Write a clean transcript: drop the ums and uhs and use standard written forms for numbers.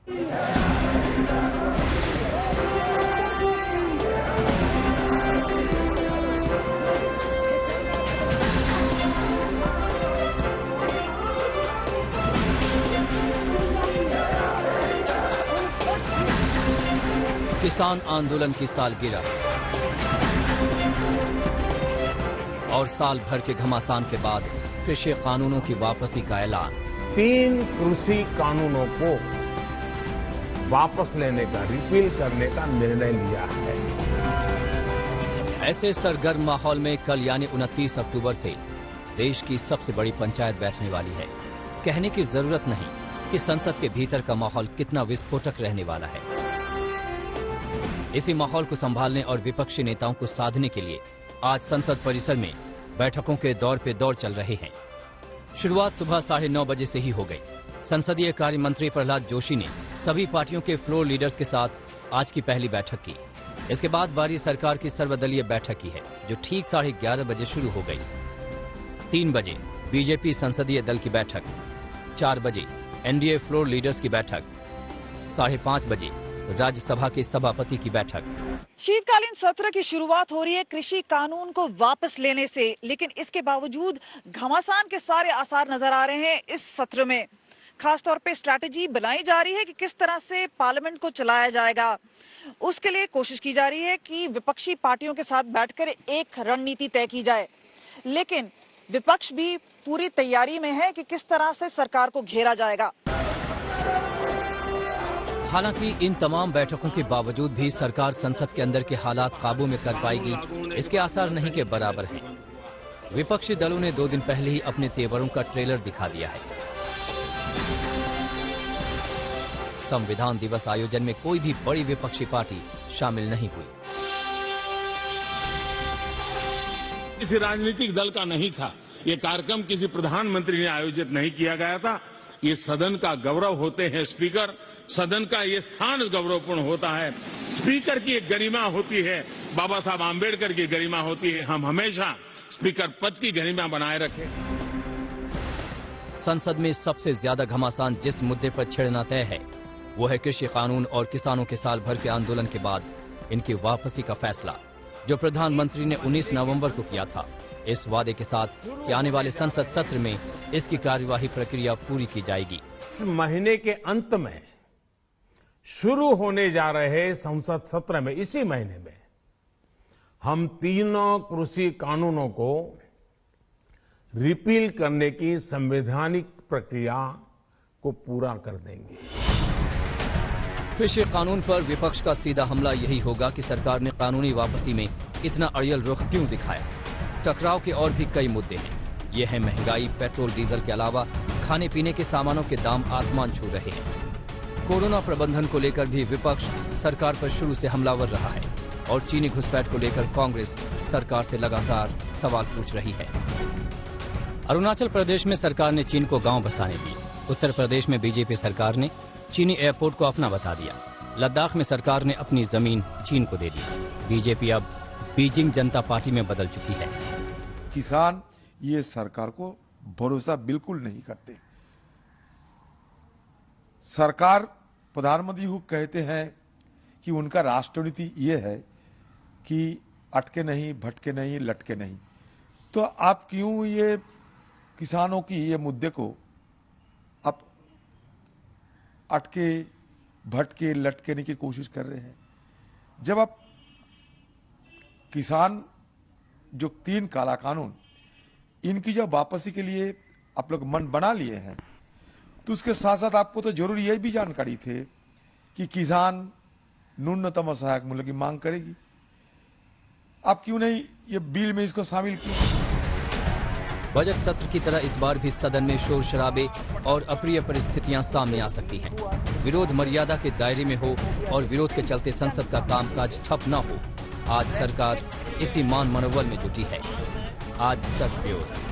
किसान आंदोलन की सालगिरह और साल भर के घमासान के बाद कृषि कानूनों की वापसी का ऐलान। 3 कृषि कानूनों को वापस लेने का, रिपील करने का निर्णय लिया है। ऐसे सरगर्म माहौल में कल यानी 29 अक्टूबर से देश की सबसे बड़ी पंचायत बैठने वाली है। कहने की जरूरत नहीं कि संसद के भीतर का माहौल कितना विस्फोटक रहने वाला है। इसी माहौल को संभालने और विपक्षी नेताओं को साधने के लिए आज संसद परिसर में बैठकों के दौर पे दौर चल रहे हैं। शुरुआत सुबह 9:30 बजे से ही हो गई। संसदीय कार्य मंत्री प्रहलाद जोशी ने सभी पार्टियों के फ्लोर लीडर्स के साथ आज की पहली बैठक की। इसके बाद बारी सरकार की सर्वदलीय बैठक की है, जो ठीक 11:30 बजे शुरू हो गई। 3 बजे बीजेपी संसदीय दल की बैठक, 4 बजे एनडीए फ्लोर लीडर्स की बैठक, 5:30 बजे राज्यसभा के सभापति की बैठक। शीतकालीन सत्र की शुरुआत हो रही है कृषि कानून को वापस लेने से, लेकिन इसके बावजूद घमासान के सारे आसार नजर आ रहे हैं। इस सत्र में खासतौर पे स्ट्रैटेजी बनाई जा रही है कि किस तरह से पार्लियामेंट को चलाया जाएगा। उसके लिए कोशिश की जा रही है कि विपक्षी पार्टियों के साथ बैठकर एक रणनीति तय की जाए, लेकिन विपक्ष भी पूरी तैयारी में है कि किस तरह से सरकार को घेरा जाएगा। हालांकि इन तमाम बैठकों के बावजूद भी सरकार संसद के अंदर के हालात काबू में कर पाएगी, इसके आसार नहीं के बराबर हैं। विपक्षी दलों ने 2 दिन पहले ही अपने तेवरों का ट्रेलर दिखा दिया है। संविधान दिवस आयोजन में कोई भी बड़ी विपक्षी पार्टी शामिल नहीं हुई। किसी राजनीतिक दल का नहीं था। ये कार्यक्रम किसी प्रधानमंत्री ने आयोजित नहीं किया गया था। ये सदन का गौरव होते हैं स्पीकर, सदन का ये स्थान गौरवपूर्ण होता है। स्पीकर की एक गरिमा होती है, बाबा साहब आम्बेडकर की गरिमा होती है। हम हमेशा स्पीकर पद की गरिमा बनाए रखें। संसद में सबसे ज्यादा घमासान जिस मुद्दे पर छिड़ना तय है, वो है कृषि कानून और किसानों के साल भर के आंदोलन के बाद इनकी वापसी का फैसला, जो प्रधानमंत्री ने 19 नवंबर को किया था, इस वादे के साथ कि आने वाले संसद सत्र में इसकी कार्यवाही प्रक्रिया पूरी की जाएगी। इस महीने के अंत में शुरू होने जा रहे संसद सत्र में, इसी महीने में, हम तीनों कृषि कानूनों को रिपील करने की संवैधानिक प्रक्रिया को पूरा कर देंगे। कृषि कानून पर विपक्ष का सीधा हमला यही होगा कि सरकार ने कानूनी वापसी में इतना अड़ियल रुख क्यों दिखाया। टकराव के और भी कई मुद्दे हैं। ये है महंगाई, पेट्रोल डीजल के अलावा खाने पीने के सामानों के दाम आसमान छू रहे हैं। कोरोना प्रबंधन को लेकर भी विपक्ष सरकार पर शुरू से हमलावर रहा है और चीनी घुसपैठ को लेकर कांग्रेस सरकार से लगातार सवाल पूछ रही है। अरुणाचल प्रदेश में सरकार ने चीन को गांव बसाने दिए। उत्तर प्रदेश में बीजेपी सरकार ने चीनी एयरपोर्ट को अपना बता दिया। लद्दाख में सरकार ने अपनी जमीन चीन को दे दी। बीजेपी अब बीजिंग जनता पार्टी में बदल चुकी है। किसान ये सरकार को भरोसा बिल्कुल नहीं करते। सरकार, प्रधानमंत्री कहते हैं कि उनका राष्ट्रनीति ये है कि अटके नहीं, भटके नहीं, लटके नहीं। तो आप क्यों ये किसानों की ये मुद्दे को आप अटके, भटके, लटकेने की कोशिश कर रहे हैं? जब आप किसान जो 3 काला कानून, इनकी जब वापसी के लिए आप लोग मन बना लिए हैं, तो उसके साथ साथ आपको तो जरूर यह भी जानकारी थे कि किसान न्यूनतम सहायक मूल्य की मांग करेगी। आप क्यों नहीं ये बिल में इसको शामिल किए? बजट सत्र की तरह इस बार भी सदन में शोर शराबे और अप्रिय परिस्थितियां सामने आ सकती हैं। विरोध मर्यादा के दायरे में हो और विरोध के चलते संसद का कामकाज ठप न हो, आज सरकार इसी मान मनोबल में जुटी है। आज तक ब्यूरो।